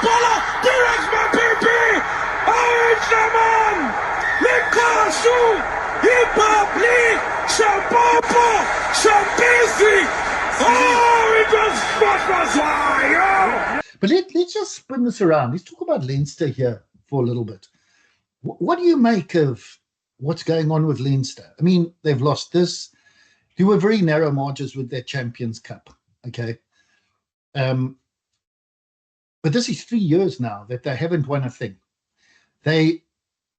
bola direct med PP. Arrangemang. Lekasu. Hip-hop-li. Shampopo. Shambisi. Oh, it was fire. But let's just spin this around. Let's talk about Leinster here for a little bit. What do you make of what's going on with Leinster? I mean, they've lost this. They were very narrow margins with their Champions Cup, okay? But this is 3 years now that they haven't won a thing. They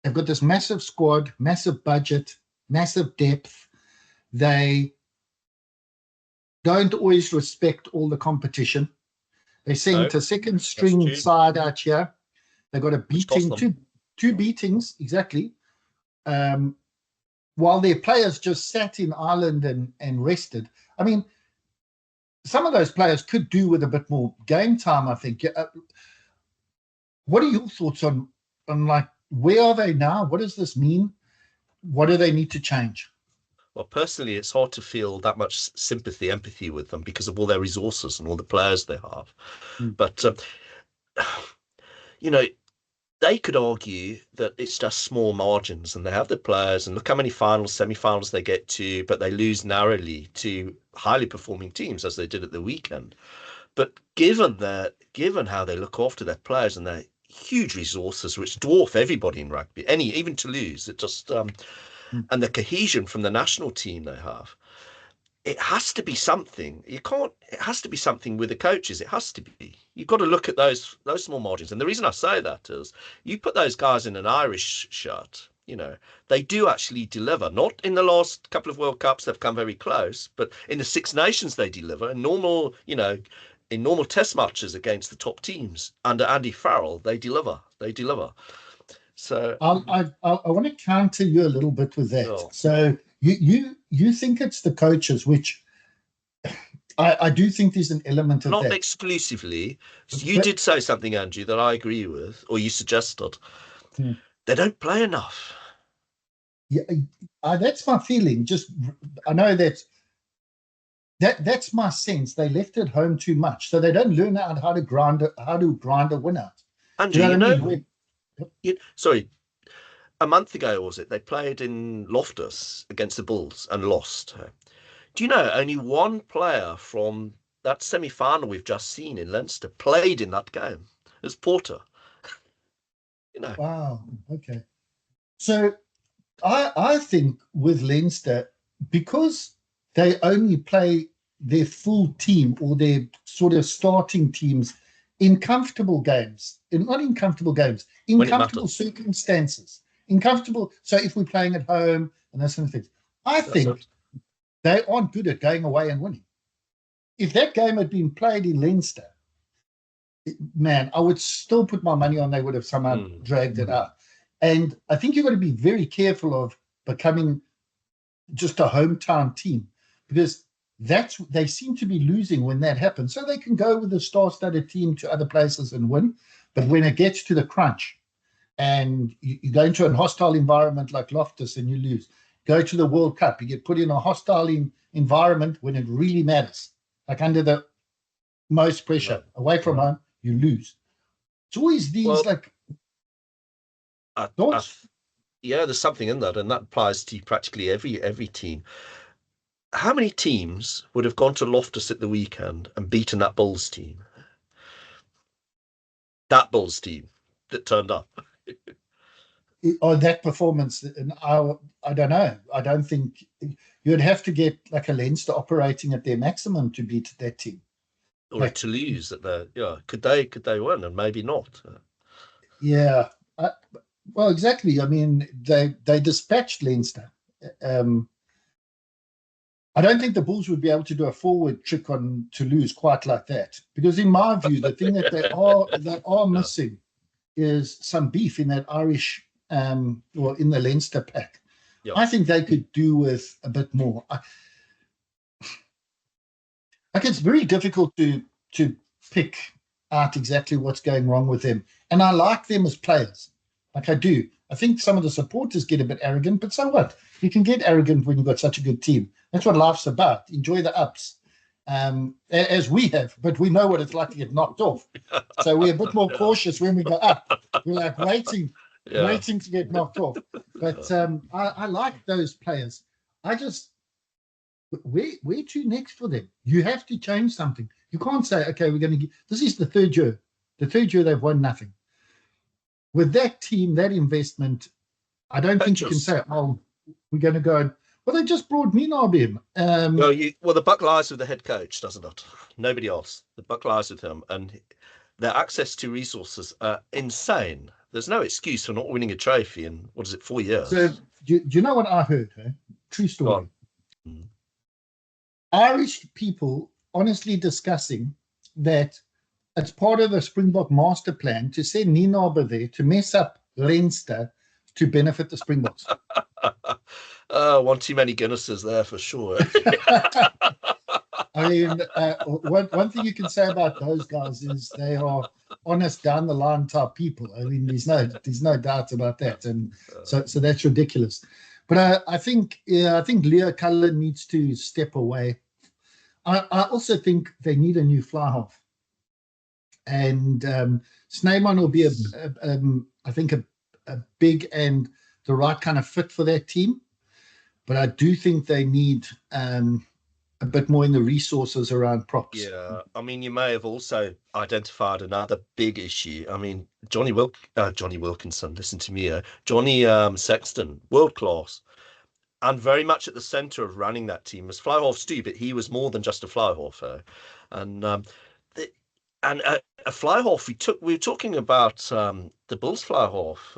have got this massive squad, massive budget, massive depth. They don't always respect all the competition. They sent a second string side out here. They got a beating, two beatings, exactly. While their players just sat in Ireland and rested. I mean, some of those players could do with a bit more game time, I think. What are your thoughts on like, where are they now? What does this mean? What do they need to change? Well, personally, it's hard to feel that much sympathy, empathy with them because of all their resources and all the players they have. But, you know, they could argue that it's just small margins and they have the players and look how many finals, semi-finals they get to, but they lose narrowly to highly performing teams as they did at the weekend. But given how they look after their players and their huge resources, which dwarf everybody in rugby, even Toulouse, it just... and the cohesion from the national team they have, it has to be something. It has to be something with the coaches. It has to be. You've got to look at those small margins. And the reason I say that is you put those guys in an Irish shirt, you know, they do actually deliver. Not in the last couple of World Cups, they've come very close, but in the Six Nations, they deliver. In normal test matches against the top teams under Andy Farrell, they deliver. So I want to counter you a little bit with that. Sure. So you think it's the coaches, which I do think there's an element of not that. Not exclusively. You did say something, Andrew, that I agree with, or you suggested. They don't play enough. Yeah, that's my feeling. I know that's my sense. They left it home too much, so they don't learn out how to grind a win out. Andrew, sorry, a month ago, was it? They played in Loftus against the Bulls and lost. Do you know only one player from that semi-final we've just seen in Leinster played in that game? It's Porter. Wow. Okay. So I think with Leinster, because they only play their full team or their sort of starting teams in comfortable games, in comfortable circumstances, so if we're playing at home and those kind of things, I think they aren't good at going away and winning. If that game had been played in Leinster, man, I would still put my money on they would have somehow dragged it out. And I think you've got to be very careful of becoming just a hometown team, because they seem to be losing when that happens. So they can go with a star-studded team to other places and win. But when it gets to the crunch and you go into a hostile environment like Loftus and you lose, go to the World Cup, you get put in a hostile environment when it really matters, like under the most pressure, away from home, you lose. It's always these there's something in that, and that applies to practically every team. How many teams would have gone to Loftus at the weekend and beaten that Bulls team? That Bulls team that turned up. That performance, I don't know. I don't think you'd have to get like a Leinster operating at their maximum to beat that team. Or to lose at could they win and maybe not? Yeah. Well, exactly. I mean, they dispatched Leinster. I don't think the Bulls would be able to do a forward trick on Toulouse quite like that, because in my view, the thing that they are missing is some beef in that Irish or in the Leinster pack. Yep. I think they could do with a bit more. It's very difficult to pick out exactly what's going wrong with them, and I like them as players. Like I do. I think some of the supporters get a bit arrogant, but so what? You can get arrogant when you've got such a good team. That's what life's about. Enjoy the ups. as we have, but we know what it's like to get knocked off. So we're a bit more cautious when we go up. We're like waiting to get knocked off. But I like those players. Where to next for them? You have to change something. You can't say, okay, we're going to this is the third year. The third year they've won nothing. With that team, that investment, I don't think you can say, oh, we're going to go. Well, they just brought Minarb in. Well, the buck lies with the head coach, doesn't it? Nobody else. The buck lies with him, and their access to resources are insane. There's no excuse for not winning a trophy in, 4 years? So, do you know what I heard? True story. Irish people honestly discussing that it's part of the Springbok master plan to send Minarb there to mess up Leinster to benefit the Springboks. One too many Guinnesses there for sure. I mean, one thing you can say about those guys is they are honest, down the line type people. I mean, there's no doubt about that, and so that's ridiculous. But I think Leo Cullen needs to step away. I also think they need a new fly half, and Snyman will be I think a big and the right kind of fit for that team. But I do think they need a bit more in the resources around props. Yeah, I mean, you may have also identified another big issue. I mean, Johnny Wilkinson, listen to me, Johnny Sexton, world class, and very much at the centre of running that team as fly halves do, but he was more than just a fly half. And a fly half, we were talking about the Bulls fly half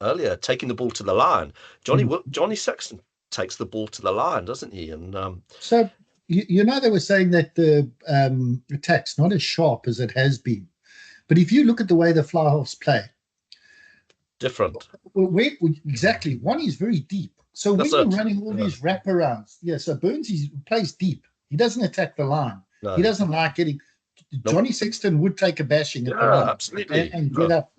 earlier, taking the ball to the line. Johnny Sexton takes the ball to the line, doesn't he? And so they were saying that the attack's not as sharp as it has been, but if you look at the way the fly halves play, different. Exactly. One is very deep. So when you're running all these wraparounds, so Burns plays deep. He doesn't attack the line. No. He doesn't like getting. Nope. Johnny Sexton would take a bashing at the line, absolutely, and get up.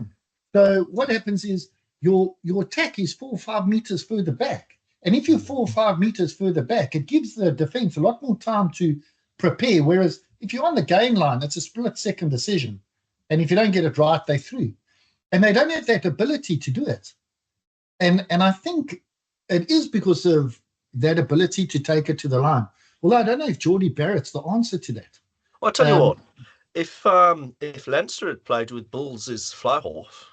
So what happens is your attack is 4 or 5 meters further back. And if you're 4 or 5 meters further back, it gives the defense a lot more time to prepare. Whereas if you're on the gain line, it's a split-second decision. And if you don't get it right, they're through. And they don't have that ability to do it. And I think it is because of that ability to take it to the line. Although I don't know if Geordie Barrett's the answer to that. Well, I'll tell you what. If Leinster had played with Bulls as fly half,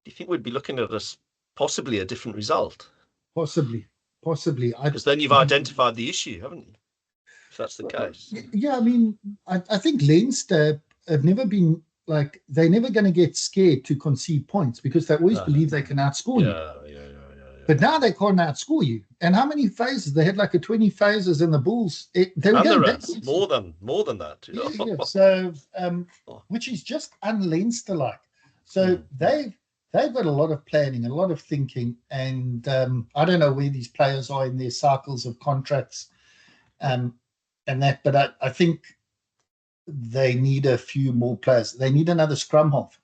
do you think we'd be looking at possibly a different result? Possibly. Because then you've identified the issue, haven't you? If that's the case. Yeah, I mean, I think Leinster have never been they're never going to get scared to concede points because they always believe they can outscore you. Yeah. But now they can't outscore you. And how many phases? They had 20 phases in the Bulls. They were going more than that. Yeah. So, which is just un-Leinster-like. So they've got a lot of planning, a lot of thinking, and I don't know where these players are in their cycles of contracts and that, but I think they need a few more players. They need another scrum half.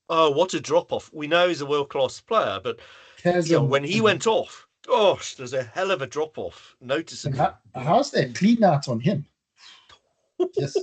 Oh, what a drop-off. We know he's a world-class player, but when he went off, gosh, there's a hell of a drop-off. Noticeable. How's that clean out on him? Yes.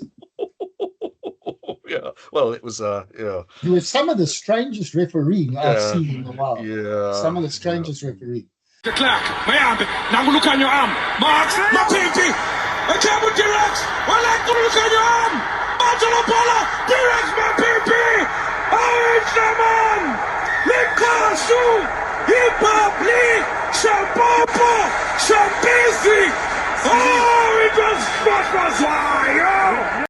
Yeah, well, it was, It was some of the strangest refereeing I've seen in a while. Yeah. Some of the strangest refereeing. The clock, my arm, now look on your arm. Marks, my pinky. I can't put relax. I like to look on your arm. Marshall Apollo, relax, my pinky. Orange man, les cassous, hip-hop, champompo, champisi. Oh, it was what was why, yo.